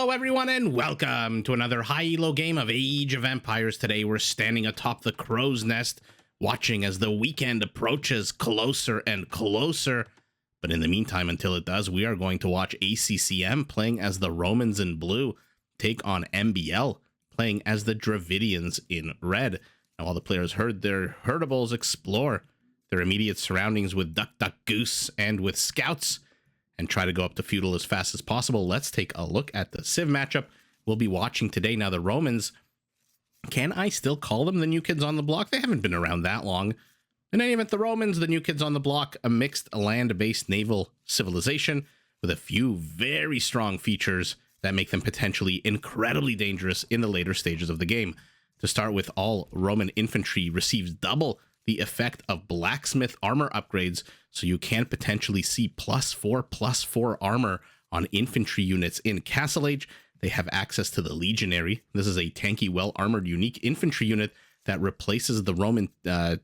Hello everyone and welcome to another high elo game of Age of Empires. Today we're standing atop the crow's nest, watching as the weekend approaches closer and closer. But in the meantime, until it does, we are going to watch ACCM playing as the Romans in blue take on MbL playing as the Dravidians in red. Now all the players herd their herdables, explore their immediate surroundings with Duck Duck Goose and with scouts, and try to go up to feudal as fast as possible. Let's take a look at the Civ matchup we'll be watching today. Now, the Romans, can I still call them the new kids on the block? They haven't been around that long. In any event, the Romans, the new kids on the block, a mixed land-based naval civilization with a few very strong features that make them potentially incredibly dangerous in the later stages of the game. To start with, all Roman infantry receives double the effect of blacksmith armor upgrades, so you can potentially see +4/+4 armor on infantry units in Castle Age. They have access to the Legionary. This is a tanky, well-armored, unique infantry unit that replaces the Roman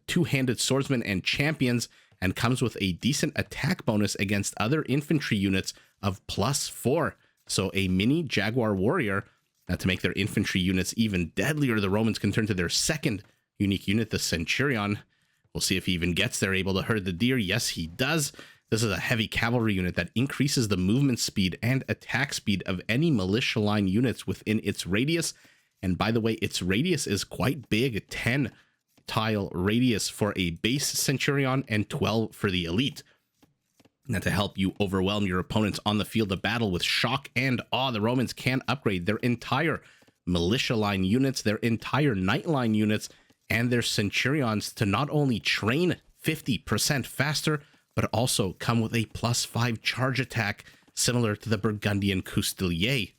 two-handed swordsmen and champions, and comes with a decent attack bonus against other infantry units of +4. So a mini Jaguar warrior. To make their infantry units even deadlier, the Romans can turn to their second unique unit, the Centurion. We'll see if he even gets there, able to herd the deer. Yes, he does. This is a heavy cavalry unit that increases the movement speed and attack speed of any militia line units within its radius. And by the way, its radius is quite big, a 10 tile radius for a base Centurion and 12 for the elite. Now, to help you overwhelm your opponents on the field of battle with shock and awe, the Romans can upgrade their entire militia line units, their entire knight line units, and their Centurions to not only train 50% faster, but also come with a +5 charge attack, similar to the Burgundian Coustelier.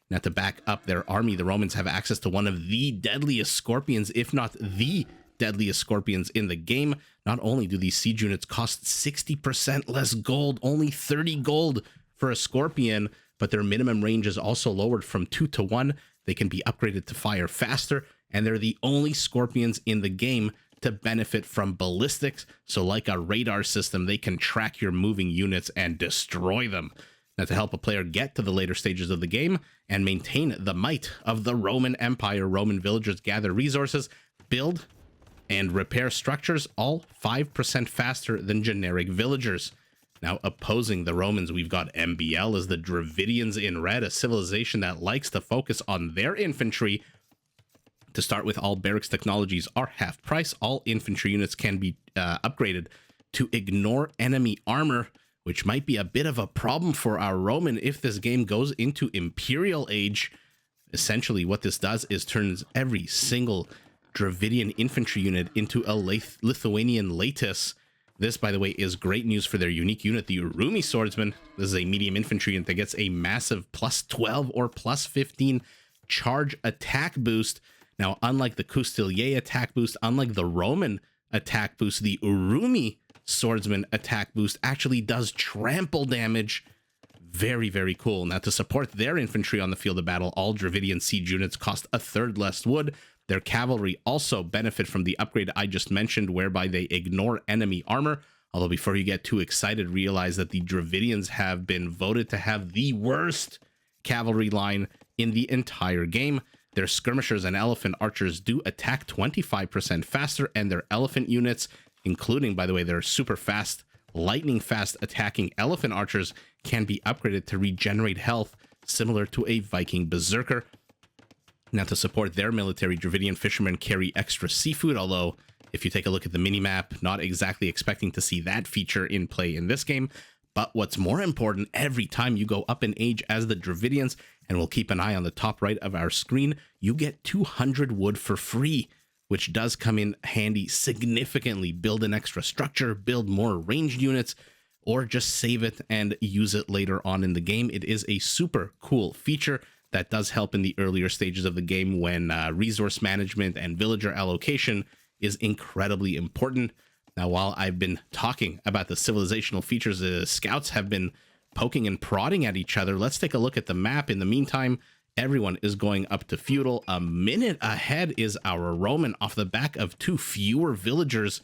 Now, to back up their army, the Romans have access to one of the deadliest scorpions, if not the deadliest scorpions in the game. Not only do these siege units cost 60% less gold, only 30 gold for a scorpion, but their minimum range is also lowered from 2 to 1. They can be upgraded to fire faster, and they're the only scorpions in the game to benefit from ballistics. So like a radar system, they can track your moving units and destroy them. Now, to help a player get to the later stages of the game and maintain the might of the Roman Empire, Roman villagers gather resources, build and repair structures, all 5% faster than generic villagers. Now, opposing the Romans, we've got MbL as the Dravidians in red, a civilization that likes to focus on their infantry. To start with, all barracks technologies are half price. All infantry units can be upgraded to ignore enemy armor, which might be a bit of a problem for our Roman if this game goes into Imperial Age. Essentially, what this does is turns every single Dravidian infantry unit into a Lithuanian Latus. This, by the way, is great news for their unique unit, the Urumi Swordsman. This is a medium infantry unit that gets a massive +12 or +15 charge attack boost. Now, unlike the Coustelier attack boost, unlike the Roman attack boost, the Urumi Swordsman attack boost actually does trample damage. Very, very cool. Now, to support their infantry on the field of battle, all Dravidian siege units cost 1/3 less wood. Their cavalry also benefit from the upgrade I just mentioned, whereby they ignore enemy armor. Although before you get too excited, realize that the Dravidians have been voted to have the worst cavalry line in the entire game. Their skirmishers and elephant archers do attack 25% faster, and their elephant units, including, by the way, their super fast, lightning fast attacking elephant archers, can be upgraded to regenerate health, similar to a Viking berserker. Now, to support their military, Dravidian fishermen carry extra seafood, although if you take a look at the minimap, not exactly expecting to see that feature in play in this game. But what's more important, every time you go up in age as the Dravidians, and we'll keep an eye on the top right of our screen, you get 200 wood for free, which does come in handy significantly. Build an extra structure, build more ranged units, or just save it and use it later on in the game. It is a super cool feature that does help in the earlier stages of the game when resource management and villager allocation is incredibly important. Now, while I've been talking about the civilizational features, the scouts have been poking and prodding at each other. Let's take a look at the map. In the meantime, everyone is going up to feudal. A minute ahead is our Roman off the back of 2 fewer villagers.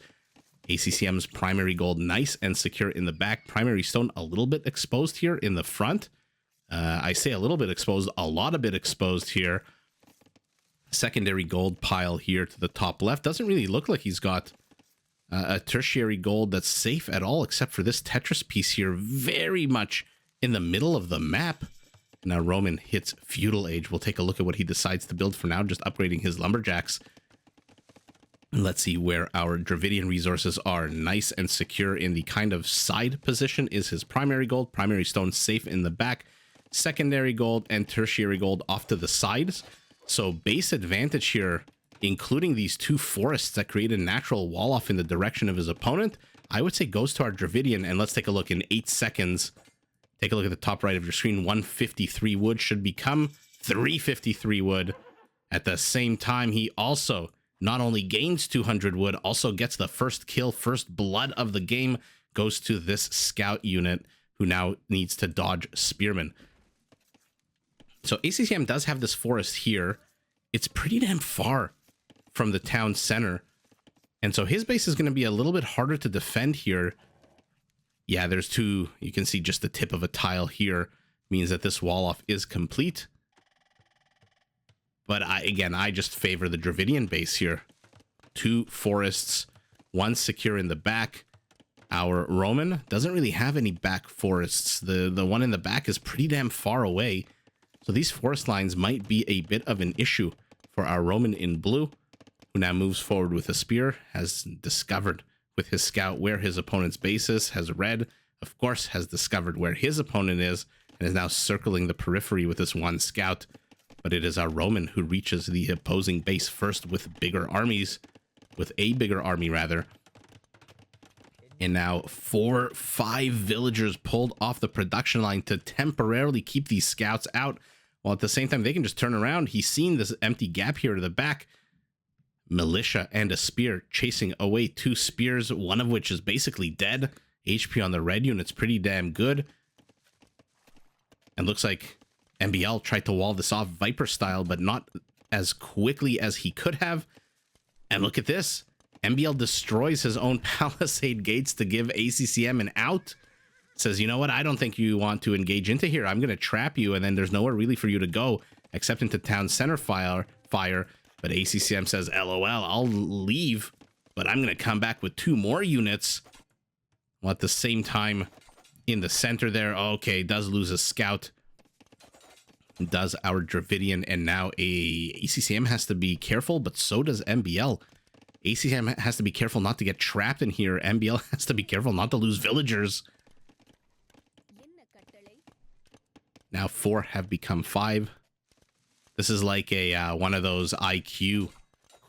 ACCM's primary gold nice and secure in the back. Primary stone a little bit exposed here in the front. I say a little bit exposed, a lot of bit exposed here. Secondary gold pile here to the top left. Doesn't really look like he's got a tertiary gold that's safe at all, except for this Tetris piece here, very much in the middle of the map. Now Roman hits Feudal Age. We'll take a look at what he decides to build for now, just upgrading his lumberjacks. Let's see where our Dravidian resources are. Nice and secure in the kind of side position is his primary gold. Primary stone safe in the back. Secondary gold and tertiary gold off to the sides. So base advantage here, including these two forests that create a natural wall off in the direction of his opponent, I would say goes to our Dravidian. And let's take a look in 8 seconds. Take a look at the top right of your screen. 153 wood should become 353 wood. At the same time, he also not only gains 200 wood, also gets the first kill, first blood of the game, goes to this scout unit who now needs to dodge spearmen. So ACCM does have this forest here. It's pretty damn far from the town center. And so his base is going to be a little bit harder to defend here. Yeah, there's two. You can see just the tip of a tile here. Means that this wall off is complete. But I just favor the Dravidian base here. 2 forests, 1 secure in the back. Our Roman doesn't really have any back forests. The one in the back is pretty damn far away. So these forest lines might be a bit of an issue for our Roman in blue, who now moves forward with a spear, has discovered with his scout where his opponent's base is, has red, of course, has discovered where his opponent is, and is now circling the periphery with this 1 scout. But it is our Roman who reaches the opposing base first with bigger armies, with a bigger army rather. And now 4-5 villagers pulled off the production line to temporarily keep these scouts out, while at the same time they can just turn around. He's seen this empty gap here to the back. Militia and a spear chasing away 2 spears, one of which is basically dead. HP on the red unit's pretty damn good. And looks like MbL tried to wall this off Viper style, but not as quickly as he could have. And look at this. MbL destroys his own palisade gates to give ACCM an out. Says, you know what? I don't think you want to engage into here. I'm going to trap you, and then there's nowhere really for you to go except into town center fire. But ACCM says, LOL, I'll leave, but I'm going to come back with 2 more units. Well, at the same time, in the center there, okay, does lose a scout. Does our Dravidian, and now ACCM has to be careful, but so does MbL. ACCM has to be careful not to get trapped in here. MbL has to be careful not to lose villagers. Now 4 have become 5. This is like a one of those IQ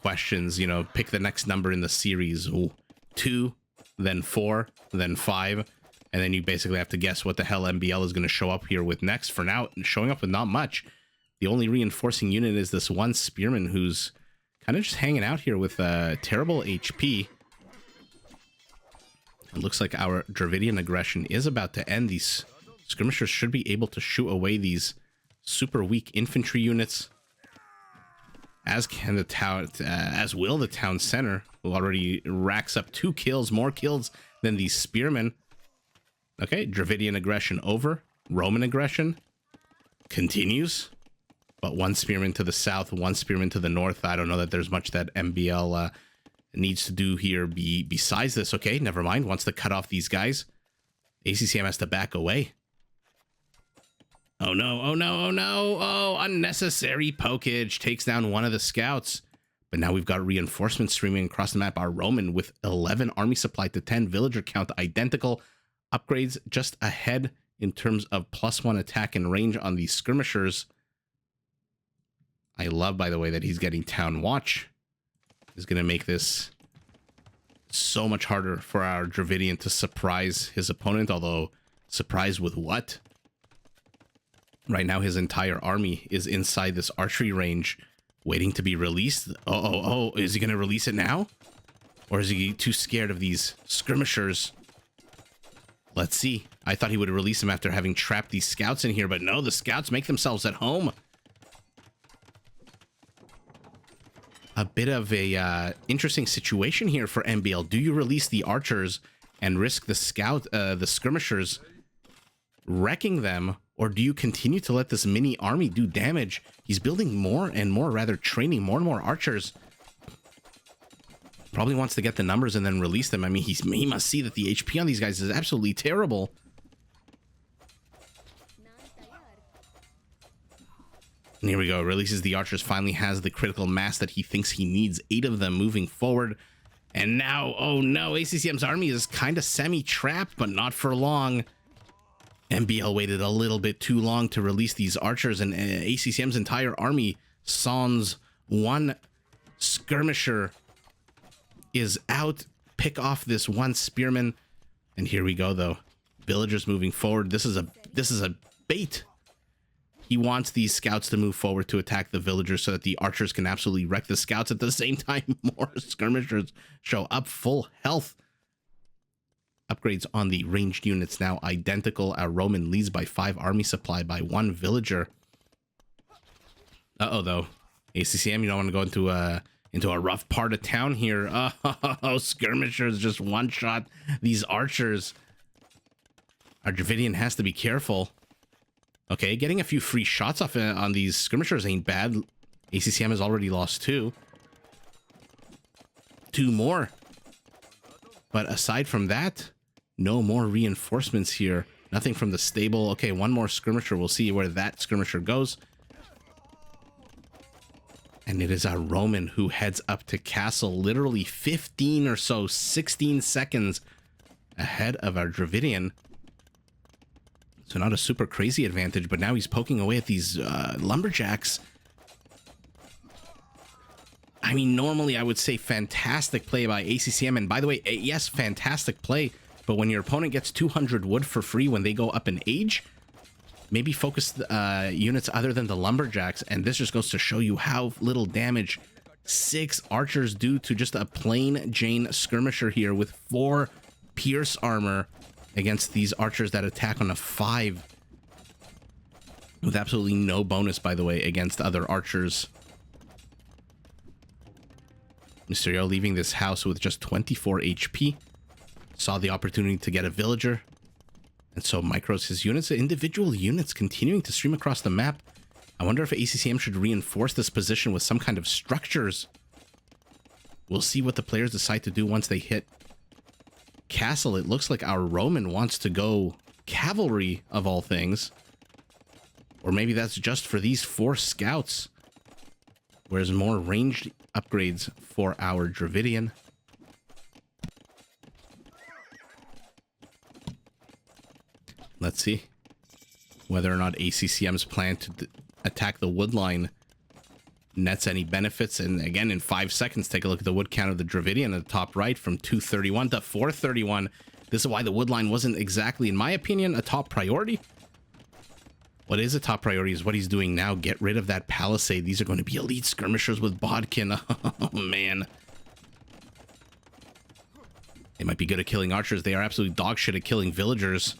questions, you know, pick the next number in the series. Ooh, 2, then 4, then 5. And then you basically have to guess what the hell MbL is going to show up here with next. For now, showing up with not much. The only reinforcing unit is this 1 spearman who's kind of just hanging out here with terrible HP. It looks like our Dravidian aggression is about to end. These skirmishers should be able to shoot away these super weak infantry units. As can the town, as will the town center, who already racks up 2 kills, more kills than these spearmen. Okay, Dravidian aggression over. Roman aggression continues. But 1 spearman to the south, 1 spearman to the north. I don't know that there's much that MbL needs to do here besides this. Okay, never mind. Wants to cut off these guys. ACCM has to back away. Oh no, oh no, oh no. Oh, unnecessary pokage. Takes down 1 of the scouts. But now we've got reinforcements streaming across the map. Our Roman with 11 army supply to 10. Villager count identical. Upgrades just ahead in terms of +1 attack and range on these skirmishers. I love, by the way, that he's getting Town Watch. Is going to make this so much harder for our Dravidian to surprise his opponent, although surprise with what? Right now, his entire army is inside this archery range, waiting to be released. Oh, is he going to release it now? Or is he too scared of these skirmishers? Let's see. I thought he would release him after having trapped these scouts in here, but no, the scouts make themselves at home. A bit of a interesting situation here for MbL. Do you release the archers and risk the the skirmishers wrecking them, Or do you continue to let this mini army do damage? He's building more and more, rather training more and more archers. Probably wants to get the numbers and then release them. I mean, he must see that the HP on these guys is absolutely terrible. And here we go. Releases the archers. Finally has the critical mass that he thinks he needs. 8 of them moving forward. And now, oh no, ACCM's army is kind of semi-trapped, but not for long. MbL waited a little bit too long to release these archers, and ACCM's entire army, sans one skirmisher, is out. Pick off this one spearman. And here we go, though. Villagers moving forward. This is a bait. He wants these scouts to move forward to attack the villagers so that the archers can absolutely wreck the scouts. At the same time, more skirmishers show up full health. Upgrades on the ranged units now identical. Our Roman leads by 5 army supply by 1 villager. Uh-oh, though. ACCM, you don't want to go into a rough part of town here. Oh, skirmishers just one-shot these archers. Our Dravidian has to be careful. Okay, getting a few free shots off on these skirmishers ain't bad. ACCM has already lost 2. 2 more. But aside from that, no more reinforcements here. Nothing from the stable. Okay, 1 more skirmisher. We'll see where that skirmisher goes. And it is our Roman who heads up to castle, literally 15 or so, 16 seconds ahead of our Dravidian. So not a super crazy advantage, but now he's poking away at these lumberjacks. I mean, normally I would say fantastic play by ACCM. And by the way, yes, fantastic play. But when your opponent gets 200 wood for free when they go up in age, maybe focus units other than the lumberjacks. And this just goes to show you how little damage 6 archers do to just a plain Jane skirmisher here with 4 pierce armor against these archers that attack on a 5. With absolutely no bonus, by the way, against other archers. Mysterio leaving this house with just 24 HP. Saw the opportunity to get a villager. And so micros his units. Individual units continuing to stream across the map. I wonder if ACCM should reinforce this position with some kind of structures. We'll see what the players decide to do once they hit castle. It looks like our Roman wants to go cavalry of all things. Or maybe that's just for these 4 scouts. Whereas more ranged upgrades for our Dravidian. Let's see whether or not ACCM's plan to attack the wood line nets any benefits. And again, in 5 seconds, take a look at the wood count of the Dravidian at the top right, from 231 to 431. This is why the wood line wasn't exactly, in my opinion, a top priority. What is a top priority is what he's doing now. Get rid of that palisade. These are going to be elite skirmishers with bodkin. Oh, man. They might be good at killing archers. They are absolutely dog shit at killing villagers.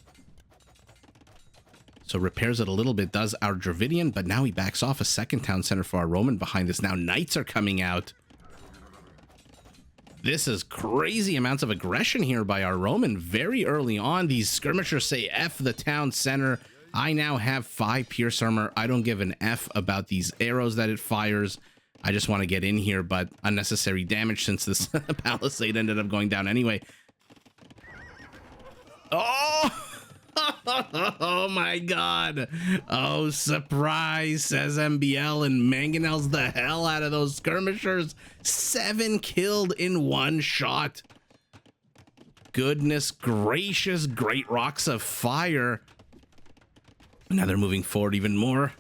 So repairs it a little bit, does our Dravidian, but now he backs off. A second town center for our Roman behind this. Now knights are coming out. This is crazy amounts of aggression here by our Roman very early on. These skirmishers say F the town center. I now have 5 pierce armor. I don't give an F about these arrows that it fires. I just want to get in here, but unnecessary damage since this palisade ended up going down anyway. Oh! Oh my god. Oh, surprise, says MbL, and mangonels the hell out of those skirmishers. 7 killed in 1 shot. Goodness gracious, great rocks of fire. Now they're moving forward even more.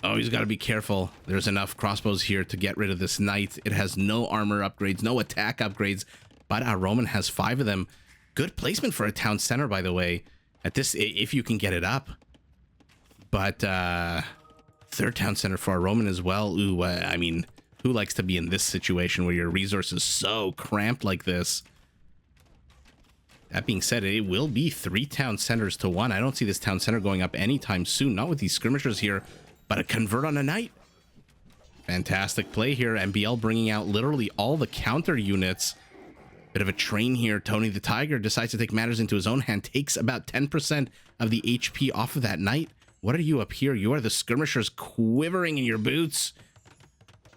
Oh, he's got to be careful. There's enough crossbows here to get rid of this knight. It has no armor upgrades, no attack upgrades, but our Roman has 5 of them. Good placement for a town center, by the way, at this, if you can get it up. But 3rd town center for our Roman as well. Ooh, I mean, who likes to be in this situation where your resources so cramped like this? That being said, it will be 3 town centers to 1. I don't see this town center going up anytime soon, not with these skirmishers here, but a convert on a knight. Fantastic play here. MbL bringing out literally all the counter units. Bit of a train here. Tony the Tiger decides to take matters into his own hand, takes about 10% of the HP off of that knight. What are you up here? You are the skirmishers quivering in your boots,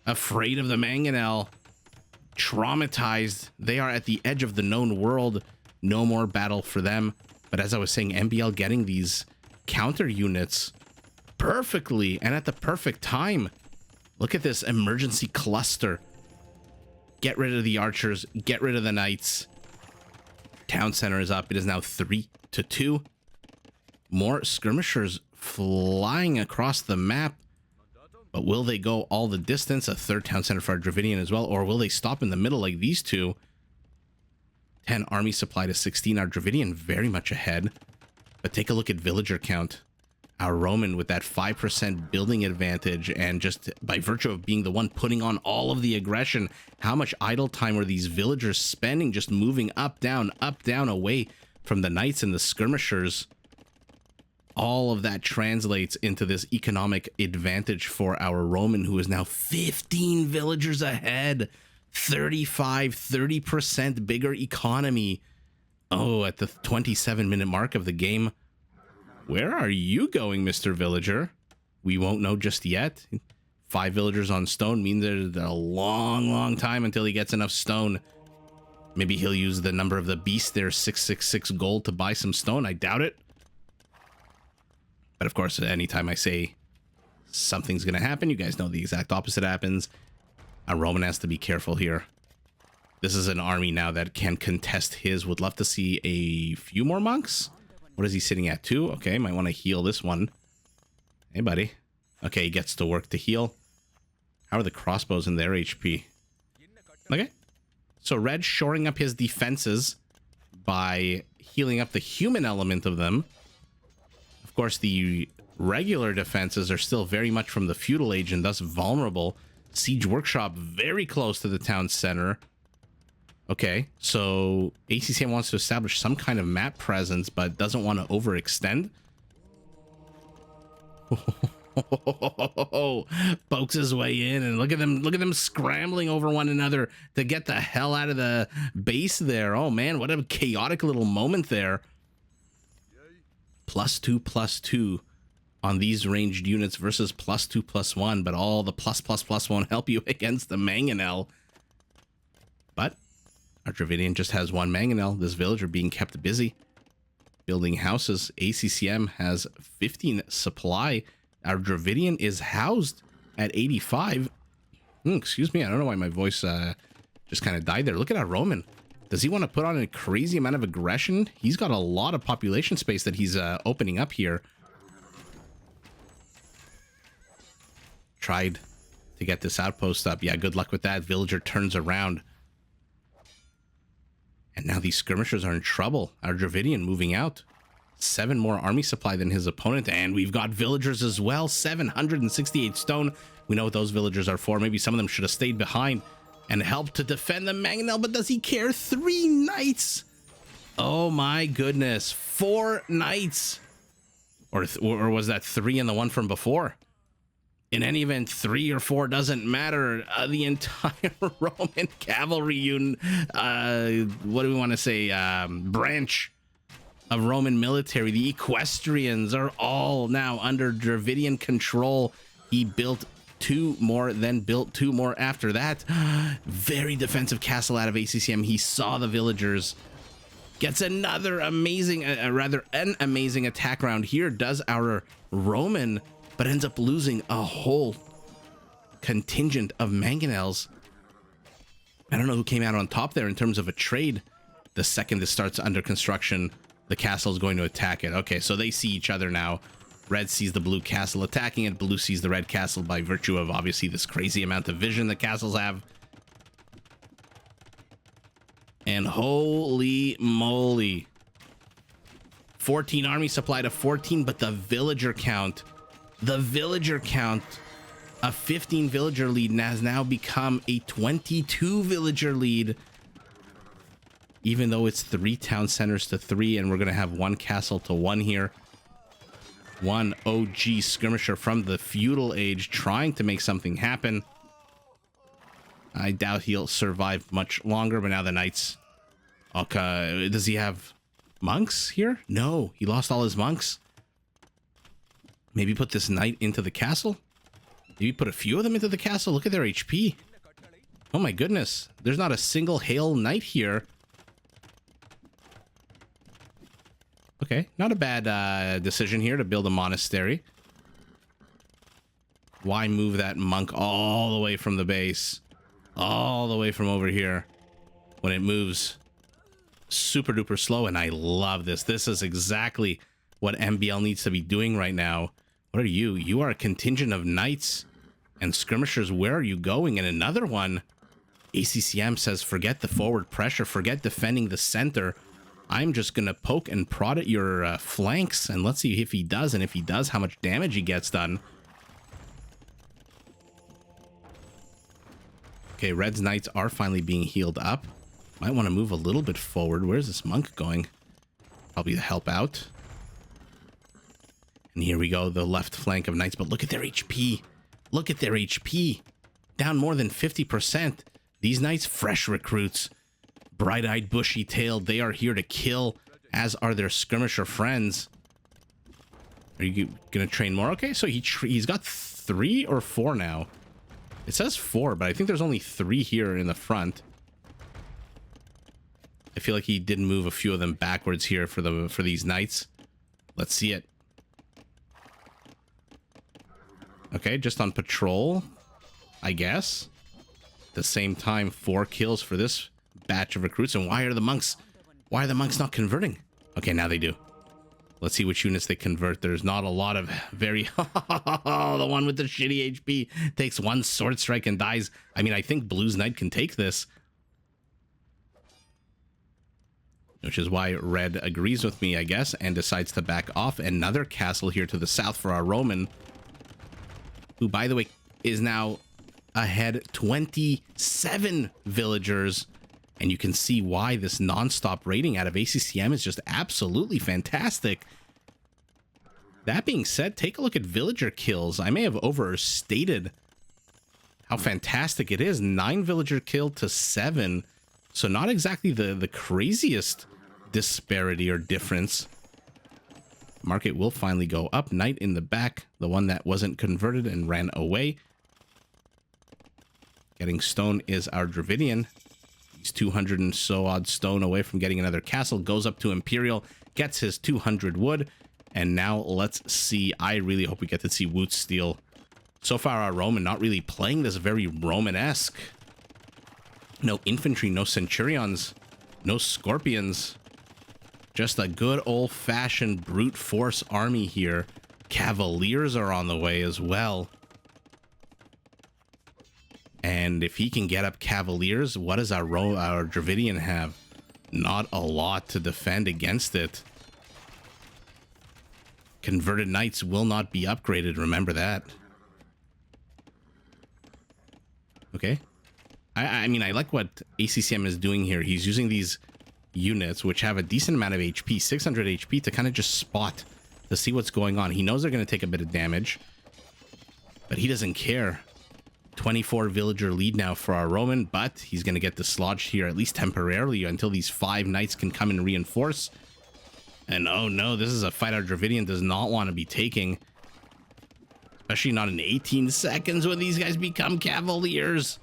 afraid of the mangonel, traumatized. They are at the edge of the known world. No more battle for them. But as I was saying, MbL getting these counter units perfectly and at the perfect time. Look at this emergency cluster. Get rid of the archers. Get rid of the knights. Town center is up. It is now 3-2. More skirmishers flying across the map. But will they go all the distance? A third town center for our Dravidian as well. Or will they stop in the middle like these two? 10 army supply to 16. Our Dravidian very much ahead. But take a look at villager count. Our Roman with that 5% building advantage, and just by virtue of being the one putting on all of the aggression, how much idle time were these villagers spending just moving up, down, away from the knights and the skirmishers? All of that translates into this economic advantage for our Roman, who is now 15 villagers ahead. 30% bigger economy. Oh, at the 27-minute mark of the game. Where are you going, Mr. Villager? We won't know just yet. 5 villagers on stone means there's a long time until he gets enough stone. Maybe he'll use the number of the beast there, 666 gold, to buy some stone. I doubt it. But of course, anytime I say something's going to happen, you guys know the exact opposite happens. A Roman has to be careful here. This is an army now that can contest his. Would love to see a few more monks. What is he sitting at? 2? Okay, might want to heal this one. Hey, buddy. Okay, he gets to work to heal. How are the crossbows in their HP? Okay. So Red shoring up his defenses by healing up the human element of them. Of course, the regular defenses are still very much from the Feudal Age and thus vulnerable. Siege Workshop very close to the town center. Okay, so ACCM wants to establish some kind of map presence, but doesn't want to overextend. Pokes his way in, and look at them scrambling over one another to get the hell out of the base there. Oh man, what a chaotic little moment there. +2/+2 on these ranged units versus +2/+1, but all the +++ won't help you against the mangonel. But our Dravidian just has 1 mangonel. This villager being kept busy building houses. ACCM has 15 supply. Our Dravidian is housed at 85. Excuse me, I don't know why my voice just kind of died there. Look at our Roman. Does he want to put on a crazy amount of aggression? He's got a lot of population space that he's opening up here. Tried to get this outpost up. Yeah, good luck with that. Villager turns around. And now these skirmishers are in trouble. Our Dravidian moving out. 7 more army supply than his opponent. And we've got villagers as well. 768 stone. We know what those villagers are for. Maybe some of them should have stayed behind and helped to defend the mangonel. But does he care? 3 knights. Oh my goodness. 4 knights. Or was that 3 and the one from before? In any event, 3 or 4 doesn't matter. The entire Roman cavalry unit, what do we want to say, branch of Roman military, the equestrians, are all now under Dravidian control. He built 2 more, then built 2 more after that. Very defensive castle out of ACCM. He saw the villagers. Gets another amazing, an amazing attack round here. Does our Roman, but ends up losing a whole contingent of mangonels. I don't know who came out on top there in terms of a trade. The second this starts under construction, the castle is going to attack it. Okay, so they see each other now. Red sees the blue castle attacking it. Blue sees the red castle by virtue of obviously this crazy amount of vision that castles have. And holy moly. 14 army supply to 14, but the villager count, a 15 villager lead has now become a 22 villager lead. Even though it's 3 town centers to 3, and we're going to have 1 castle to 1 here. 1 OG skirmisher from the Feudal Age trying to make something happen. I doubt he'll survive much longer, but now the knights Okay, does he have monks here? No, he lost all his monks. Maybe put this knight into the castle? Maybe put a few of them into the castle? Look at their HP. Oh my goodness. There's not a single Hail Knight here. Okay, not a bad decision here to build a monastery. Why move that monk all the way from the base? All the way from over here when it moves super duper slow. And I love this. This is exactly what MbL needs to be doing right now. What are you? You are a contingent of knights and skirmishers. Where are you going? And another one. ACCM says, forget the forward pressure. Forget defending the center. I'm just going to poke and prod at your flanks. And let's see if he does. And if he does, how much damage he gets done. Okay, Red's knights are finally being healed up. Might want to move a little bit forward. Where's this monk going? Probably to help out. And here we go, the left flank of knights. But look at their HP. Look at their HP. Down more than 50%. These knights, fresh recruits. Bright-eyed, bushy-tailed. They are here to kill, as are their skirmisher friends. Are you going to train more? Okay, so he's got 3 or 4 now. It says 4, but I think there's only 3 here in the front. I feel like he did move a few of them backwards here for these knights. Let's see it. Okay, just on patrol, I guess. At the same time, 4 kills for this batch of recruits. And why are the monks not converting? Okay, now they do. Let's see which units they convert. There's not a lot of very... the one with the shitty HP takes 1 sword strike and dies. I mean, I think Blue's Knight can take this. Which is why Red agrees with me, I guess, and decides to back off. Another castle here to the south for our Roman, who, by the way, is now ahead 27 villagers. And you can see why this non-stop rating out of ACCM is just absolutely fantastic. That being said, take a look at villager kills. I may have overstated how fantastic it is. 9 villager killed to 7. So not exactly the craziest disparity or difference. Market will finally go up. Knight in the back, the one that wasn't converted and ran away. Getting stone is our Dravidian. 200 and so odd stone away from getting another castle, goes up to Imperial, gets his 200 wood, and now let's see. I really hope we get to see Woot Steel. So far, our Roman not really playing this very Roman-esque. No infantry, no centurions, no scorpions. Just a good old-fashioned brute force army here. Cavaliers are on the way as well. And if he can get up Cavaliers, what does our Dravidian have? Not a lot to defend against it. Converted Knights will not be upgraded, remember that. Okay. I mean, I like what ACCM is doing here. He's using these units, which have a decent amount of HP, 600 HP, to kind of just spot, to see what's going on. He knows they're going to take a bit of damage, but he doesn't care. 24 villager lead now for our Roman, but he's going to get dislodged here, at least temporarily, until these 5 knights can come and reinforce. And oh no, this is a fight our Dravidian does not want to be taking. Especially not in 18 seconds when these guys become Cavaliers.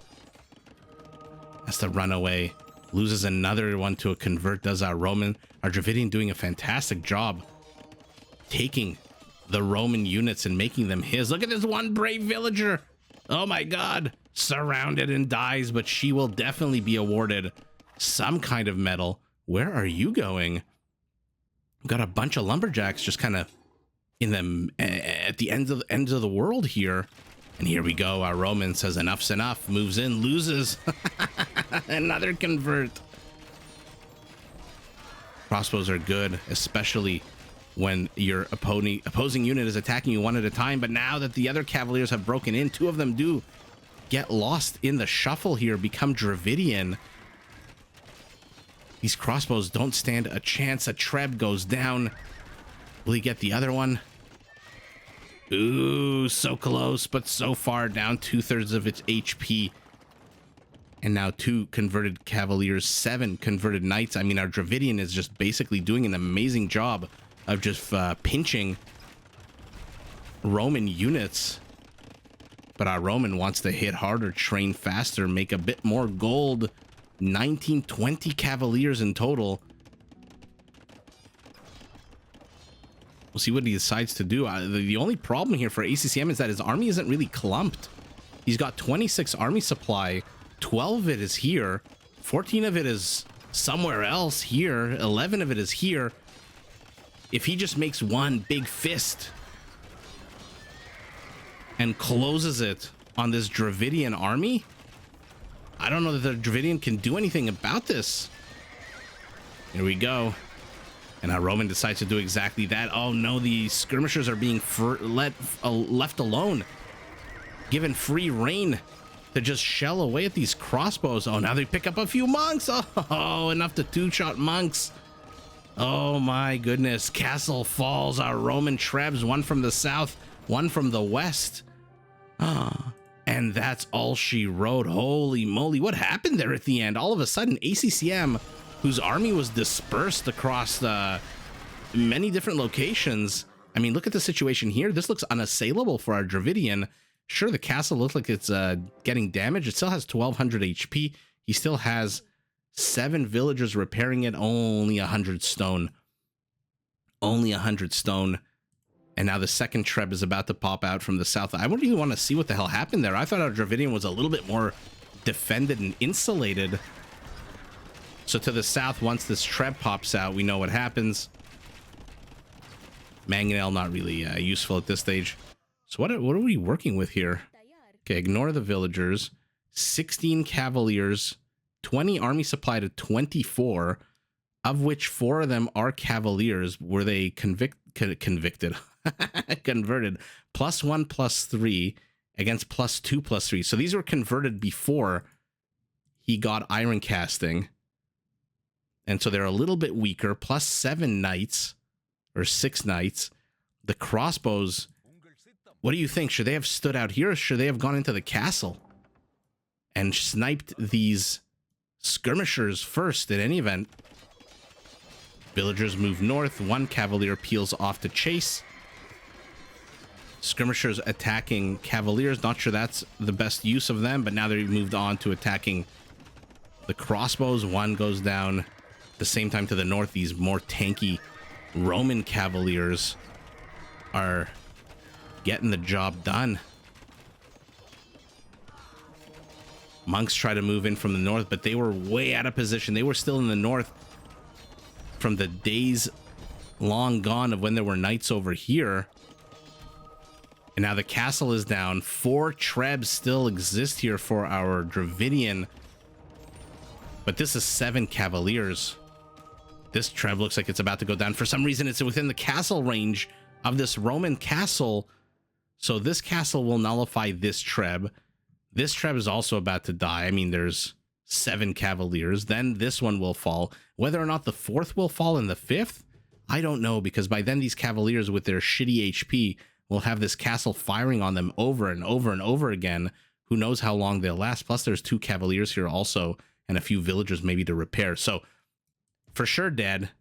Has to run away. Loses another one to a convert, does our Roman. Our Dravidian doing a fantastic job taking the Roman units and making them his. Look at this one brave villager. Oh my god, surrounded and dies, but she will definitely be awarded some kind of medal. Where are you going? Got a bunch of lumberjacks just kind of in them at the ends of the world here. And here we go. Our Roman says enough's enough, moves in, loses. Another convert. Crossbows are good, especially when your opposing unit is attacking you one at a time. But now that the other Cavaliers have broken in, 2 of them do get lost in the shuffle here, become Dravidian. These crossbows don't stand a chance. A Treb goes down. Will he get the other one? Ooh, so close, but so far down 2/3 of its HP. And now 2 converted cavaliers, 7 converted knights. I mean, our Dravidian is just basically doing an amazing job of just pinching Roman units. But our Roman wants to hit harder, train faster, make a bit more gold. 19, 20 cavaliers in total. We'll see what he decides to do. The only problem here for ACCM is that his army isn't really clumped. He's got 26 army supply. 12 of it is here. 14 of it is somewhere else here. 11 of it is here. If he just makes one big fist and closes it on this Dravidian army, I don't know that the Dravidian can do anything about this. Here we go. And our Roman decides to do exactly that. Oh no, the skirmishers are being left alone. Given free reign to just shell away at these crossbows. Oh, now they pick up a few monks. Oh, enough to 2-shot monks. Oh my goodness. Castle falls. Our Roman Trebs, one from the south, one from the west. And that's all she wrote. Holy moly. What happened there at the end? All of a sudden, ACCM, whose army was dispersed across many different locations. I mean, look at the situation here. This looks unassailable for our Dravidian. Sure, the castle looks like it's getting damaged. It still has 1200 HP. He still has 7 villagers repairing it. Only 100 stone. Only 100 stone. And now the second Treb is about to pop out from the south. I wouldn't even want to see what the hell happened there. I thought our Dravidian was a little bit more defended and insulated. So to the south, once this Treb pops out, we know what happens. MbL not really useful at this stage. So what are we working with here? Okay, ignore the villagers. 16 cavaliers, 20 army supply to 24, of which 4 of them are cavaliers. Were they convicted? Converted. +1, +3 against +2, +3. So these were converted before he got iron casting. And so they're a little bit weaker. +7 knights, or 6 knights. The crossbows, what do you think? Should they have stood out here, or should they have gone into the castle and sniped these skirmishers first? In any event, villagers move north. 1 cavalier peels off to chase. Skirmishers attacking cavaliers. Not sure that's the best use of them, but now they've moved on to attacking the crossbows. 1 goes down. At the same time, to the north, these more tanky Roman cavaliers are getting the job done. Monks try to move in from the north, but they were way out of position. They were still in the north from the days long gone of when there were knights over here. And now the castle is down. 4 Trebs still exist here for our Dravidian. But this is 7 cavaliers. This Treb looks like it's about to go down. For some reason, it's within the castle range of this Roman castle. So this castle will nullify this Treb. This Treb is also about to die. I mean, there's 7 cavaliers. Then this one will fall. Whether or not the 4th will fall and the 5th, I don't know, because by then these cavaliers with their shitty HP will have this castle firing on them over and over and over again. Who knows how long they'll last. Plus there's 2 cavaliers here also, and a few villagers maybe to repair. So for sure dead.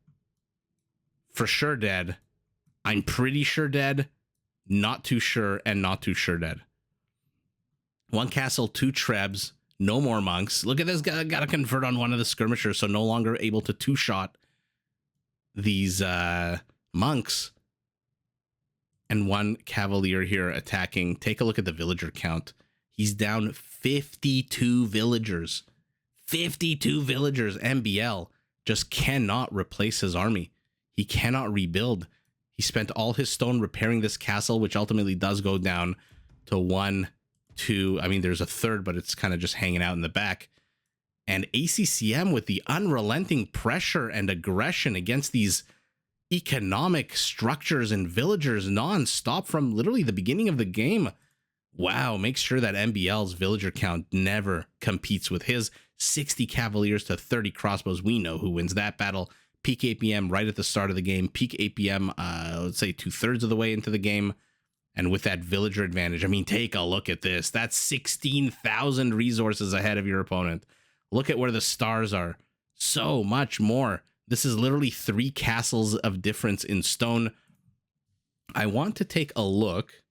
For sure dead. I'm pretty sure dead. Not too sure, and not too sure dead. 1 castle, 2 Trebs, no more monks. Look at this guy, got to convert on one of the skirmishers, so no longer able to 2-shot these monks. And 1 cavalier here attacking. Take a look at the villager count. He's down 52 villagers. 52 villagers. MbL just cannot replace his army. He cannot rebuild. He spent all his stone repairing this castle, which ultimately does go down to 1, 2. I mean, there's a 3rd, but it's kind of just hanging out in the back. And ACCM, with the unrelenting pressure and aggression against these economic structures and villagers non-stop from literally the beginning of the game. Wow, make sure that MbL's villager count never competes with his. 60 cavaliers to 30 crossbows. We know who wins that battle. Peak APM right at the start of the game. Peak APM, let's say 2/3 of the way into the game. And with that villager advantage, I mean, take a look at this. That's 16,000 resources ahead of your opponent. Look at where the stars are. So much more. This is literally 3 castles of difference in stone. I want to take a look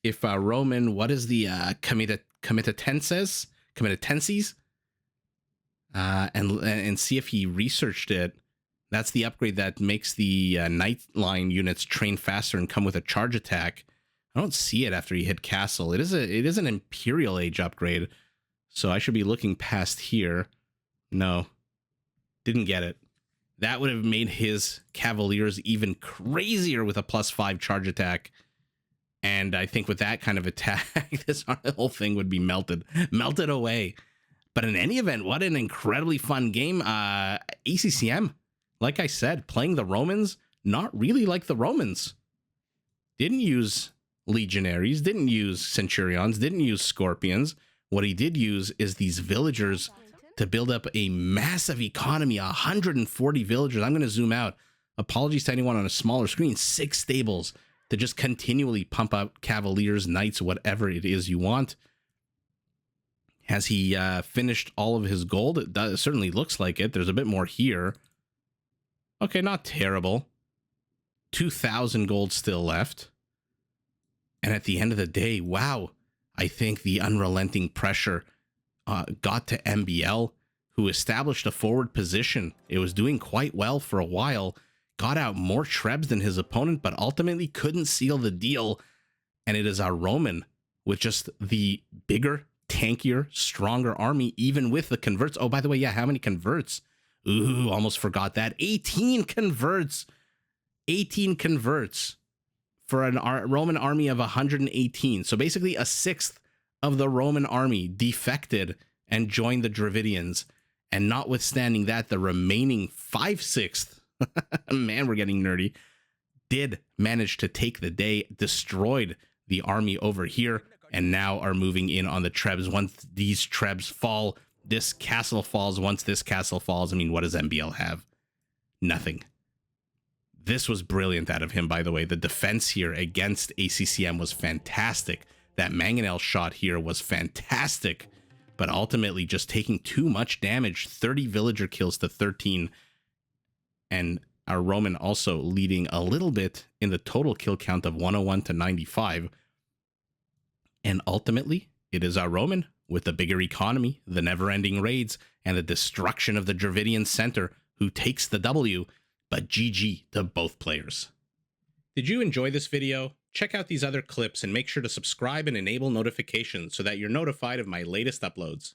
if Roman, what is the comitatenses, and see if he researched it. That's the upgrade that makes the night line units train faster and come with a charge attack. I don't see it after you hit castle. It is an Imperial Age upgrade, so I should be looking past here. No, didn't get it. That would have made his Cavaliers even crazier with a +5 charge attack. And I think with that kind of attack, this whole thing would be melted away. But in any event, what an incredibly fun game. ACCM, like I said, playing the Romans, not really like the Romans. Didn't use legionaries, didn't use centurions, didn't use scorpions. What he did use is these villagers to build up a massive economy, 140 villagers. I'm going to zoom out. Apologies to anyone on a smaller screen. 6 stables to just continually pump out cavaliers, knights, whatever it is you want. Has he finished all of his gold? It certainly looks like it. There's a bit more here. Okay, not terrible. 2,000 gold still left. And at the end of the day, wow, I think the unrelenting pressure got to MbL, who established a forward position. It was doing quite well for a while, got out more trebs than his opponent, but ultimately couldn't seal the deal. And it is our Roman with just the bigger, tankier, stronger army, even with the converts. Oh, by the way, yeah, how many converts? Ooh, almost forgot that. 18 converts. 18 converts for a Roman army of 118. So basically a sixth of the Roman army defected and joined the Dravidians. And notwithstanding that, the remaining 5/6, man, we're getting nerdy, did manage to take the day, destroyed the army over here, and now are moving in on the trebs. Once these trebs fall, this castle falls. Once this castle falls, I mean, what does MbL have? Nothing. This was brilliant out of him, by the way. The defense here against ACCM was fantastic. That mangonel shot here was fantastic, but ultimately just taking too much damage. 30 villager kills to 13, and our Roman also leading a little bit in the total kill count of 101 to 95. And ultimately, it is our Roman with the bigger economy, the never-ending raids, and the destruction of the Dravidian center who takes the W, but GG to both players. Did you enjoy this video? Check out these other clips and make sure to subscribe and enable notifications so that you're notified of my latest uploads.